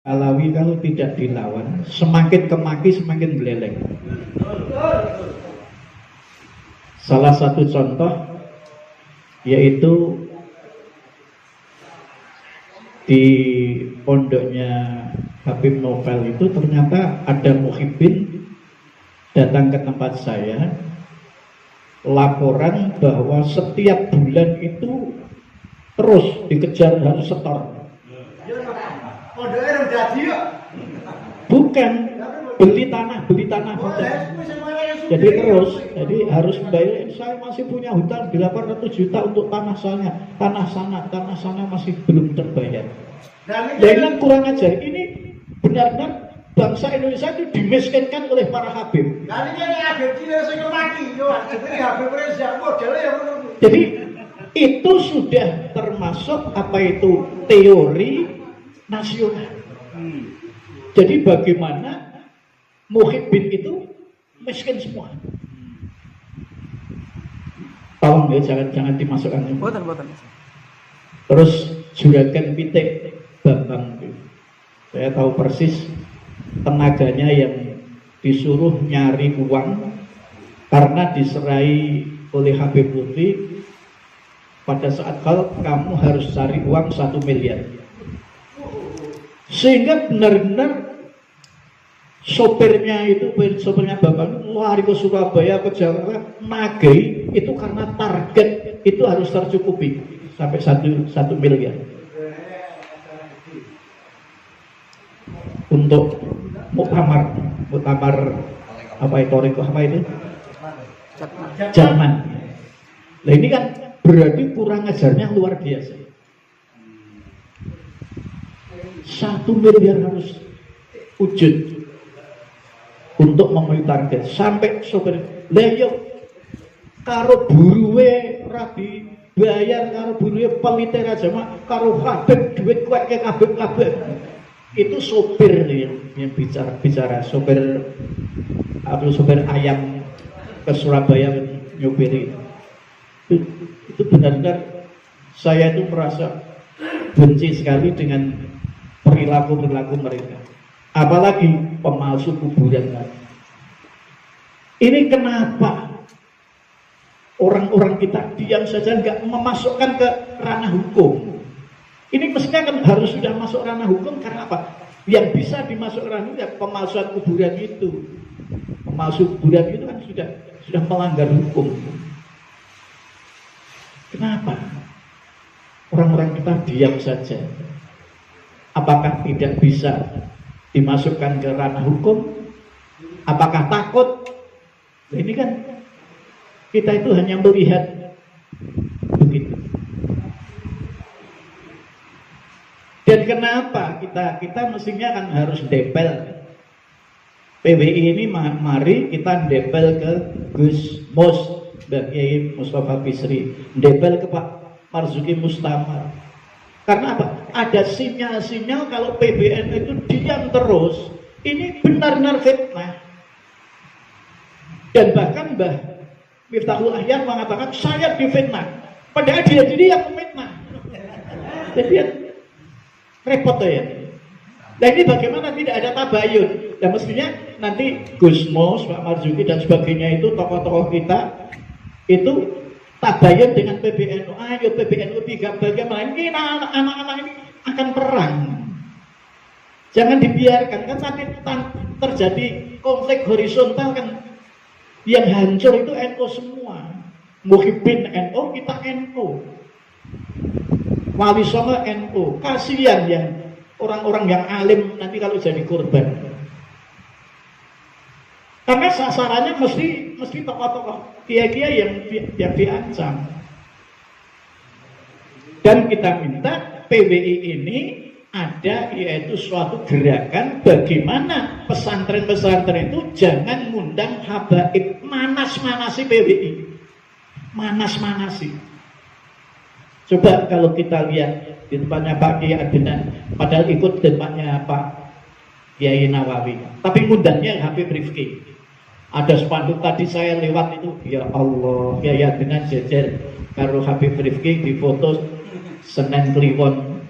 Alawi kalau tidak dilawan, semakin kemaki semakin beleleng. Salah satu contoh yaitu di pondoknya Habib Novel itu ternyata ada muhibbin datang ke tempat saya, laporan bahwa setiap bulan itu terus dikejar harus setor. Bukan, beli tanah jadi terus, jadi harus bayar. Saya masih punya hutang 800 juta untuk tanah sana masih belum terbayar. Dan kurang ajar, ini benar-benar bangsa Indonesia itu dimiskinkan oleh para habib. Jadi itu sudah termasuk apa itu teori nasional. Jadi bagaimana muhibbin itu miskin semua. Tolong ya, jangan dimasukkan. Terus juragan pitik Bambang, saya tahu persis tenaganya yang disuruh nyari uang karena diserai oleh Habib Lutfi pada saat kalau kamu harus cari uang 1 miliar. Sehingga benar-benar sopirnya Bambang lari ke Surabaya, ke Jakarta, nagih itu karena target itu harus tercukupi sampai 1 miliar untuk muktamar apa itu Jerman. Nah ini kan berarti kurang ajarnya luar biasa. 1 miliar harus wujud untuk memenuhi target sampai sopir. Lah yo karo buruwe rabi bayar, karo buruwe peliter aja mak karo Habib duit kuek ke kabeh. Itu sopir yang bicara sopir ayam ke Surabaya nyopiri. Itu benar-benar saya itu merasa benci sekali dengan perilaku mereka, apalagi pemalsu kuburan. Ini kenapa orang-orang kita diam saja, nggak memasukkan ke ranah hukum? Ini mestinya kan harus sudah masuk ranah hukum. Karena apa? Yang bisa dimasuk ranah hukum ya pemalsuan kuburan itu. Pemalsu kuburan itu kan sudah melanggar hukum. Kenapa orang-orang kita diam saja? Apakah tidak bisa dimasukkan ke ranah hukum? Apakah takut? Nah, ini kan kita itu hanya melihat begitu. Dan kenapa kita mestinya kan harus depel. PBI ini mari kita depel ke Gus Mus, Mbak Kiai Mustafa Bisri, depel ke Pak Marzuki Mustamar. Karena apa? Ada sinyal-sinyal kalau PBN itu diam terus, ini benar-benar fitnah. Dan bahkan Mbah Miftahul Ahyar mengatakan saya difitnah, padahal dia yang memfitnah. Jadi repot ya. Nah ini bagaimana tidak ada tabayun? Dan mestinya nanti Gus Mus, Pak Marzuki dan sebagainya itu tokoh-tokoh kita itu tabayun dengan PBNU. Ayo PBNU 3 bagaimana ini anak-anak ini akan perang. Jangan dibiarkan, kan nanti terjadi konflik horizontal kan. Yang hancur itu NU semua. Muhibbin NU, kita NU. Wali Songo NU. Kasihan yang orang-orang yang alim nanti kalau jadi korban. Karena sasarannya mesti tokoh-tokoh kiai-kiai yang diancam. Dan kita minta PBI ini ada yaitu suatu gerakan bagaimana pesantren-pesantren itu jangan ngundang habaib, manas-manasi PBI. Manas-manasi. Coba kalau kita lihat di tempatnya Pak Kiai Adnan, padahal ikut tempatnya Pak Kiai Nawawi, tapi ngundangnya Habib Rifki. Ada spanduk tadi saya lewat itu, ya Allah, Kiai Adnan jejer karo Habib Rifki di foto Senen Kliwon.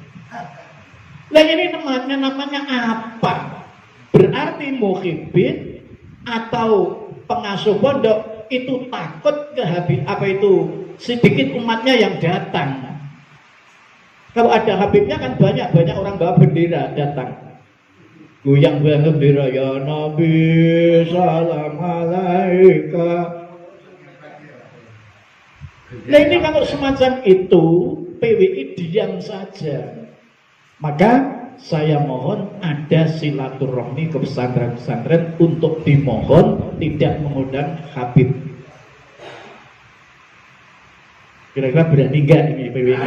Nah ini namanya apa? Berarti muhibbin atau pengasuh pondok itu takut sedikit umatnya yang datang. Kalau ada Habibnya kan banyak orang bawa bendera datang. Goyang bendera ya Nabi salam alaika. Nah ini kalau semacam itu PWI diam saja. Maka saya mohon ada silaturahmi ke pesantren-pesantren untuk dimohon tidak mengundang Habib. Kira-kira berani enggak ini PWI?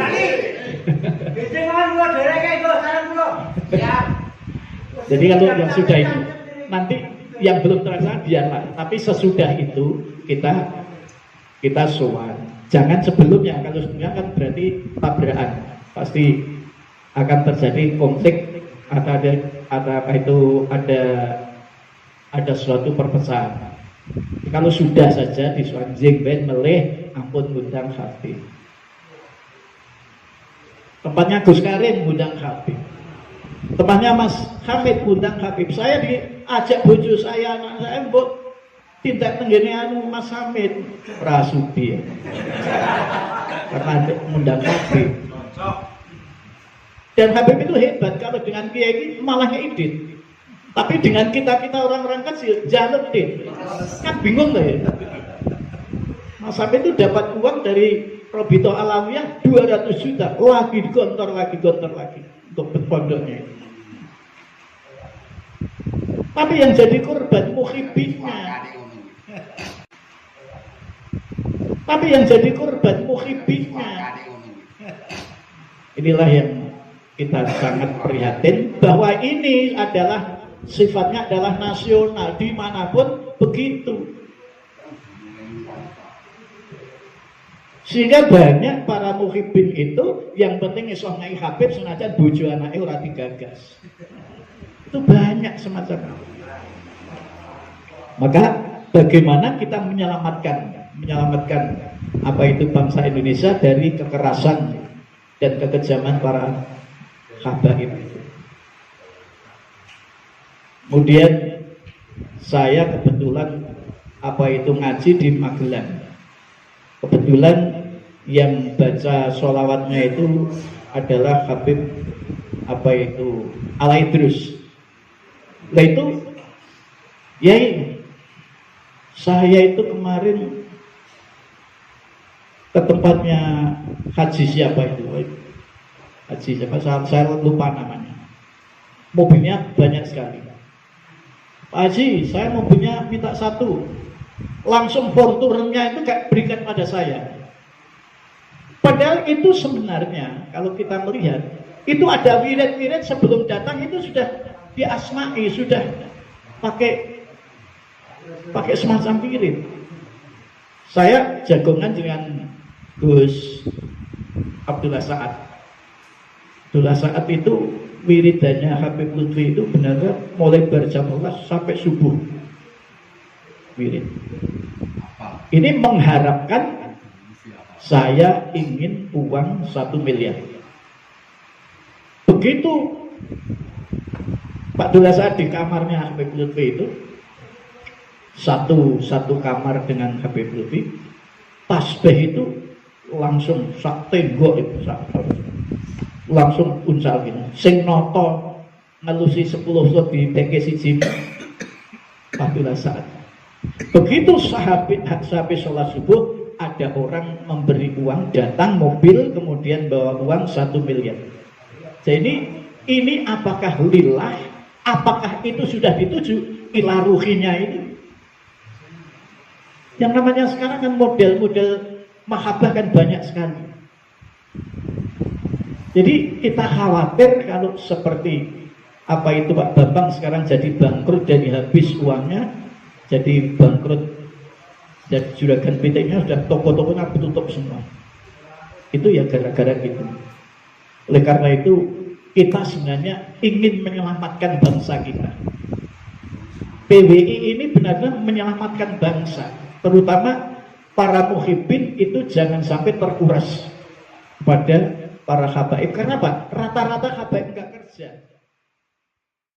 Jadi kalau yang sudah itu, nanti yang belum terlaksana biarlah. Tapi sesudah itu kita sowan. Jangan sebelumnya, kalau sebelumnya kan berarti tabrakan. Pasti akan terjadi konflik, ada suatu perpecahan. Kalau sudah saja disuanjing ben meleh ampun ngundang Habib. Tempatnya Gus Karim ngundang Habib. Tempatnya Mas Hamid ngundang Habib. Saya diajak bojo saya, anak saya mbok tindak tenggene Mas Hamid Prasudi. Karena ngundang Habib. Dan Habib itu hebat, kalau dengan kiai ini malah ngedit. Tapi dengan kita orang-orang kecil jalur dit. Kan bingung loh ya. Mas Habib itu dapat uang dari Robito Alawiyah 200 juta, lagi digontor lagi untuk pondoknya. Tapi yang jadi korban muhibbinya. Inilah yang kita sangat prihatin, bahwa ini adalah sifatnya adalah nasional, dimanapun begitu. Sehingga banyak para muhibbin itu yang penting iso ngai Habib senajan bojo anake ora digagas. Itu banyak semacam itu. Maka bagaimana kita menyelamatkan apa itu bangsa Indonesia dari kekerasan dan kekejaman para habaib itu. Kemudian saya kebetulan ngaji di Magelang. Kebetulan yang baca sholawatnya itu adalah Habib Alaidrus. Nah itu ya saya itu kemarin ke tempatnya Haji siapa itu? Haji siapa? Saya lupa namanya. Mobilnya banyak sekali. Pak Haji, saya mobilnya minta satu. Langsung Fortunernya itu gak berikan pada saya. Padahal itu sebenarnya kalau kita melihat itu ada wirid-wirid sebelum datang itu sudah diasmai, sudah pakai semacam wirid. Saya jagongan dengan Gus Abdullah Sa'ad. Abdullah Sa'ad itu wiridannya Habib Lutfi itu benar-benar mulai berjam 12 sampai subuh wirid. Ini mengharapkan saya ingin uang 1 miliar. Begitu Pak Abdullah Sa'ad di kamarnya Habib Lutfi itu satu kamar dengan Habib Lutfi, tasbih itu langsung sak tenggok itu langsung uncal gitu. Sing noto ngelusi 10 slot di TK siji Abdullah Sa'ad. Begitu sahabat sholat subuh, ada orang memberi uang, datang mobil kemudian bawa uang 1 miliar. Jadi ini apakah lillah, apakah itu sudah dituju ila ruhinya itu? Yang namanya sekarang kan model-model mahabbah kan banyak sekali. Jadi kita khawatir kalau seperti apa itu Pak Bambang sekarang jadi bangkrut, jadi habis uangnya, jadi bangkrut, dan juragan pitiknya sudah toko-tokonya tutup semua. Itu ya gara-gara gitu. Oleh karena itu kita sebenarnya ingin menyelamatkan bangsa kita. PWI ini benar-benar menyelamatkan bangsa, terutama para muhibbin itu jangan sampai terkuras pada para habaib. Karena apa? Rata-rata habaib enggak kerja. kerja.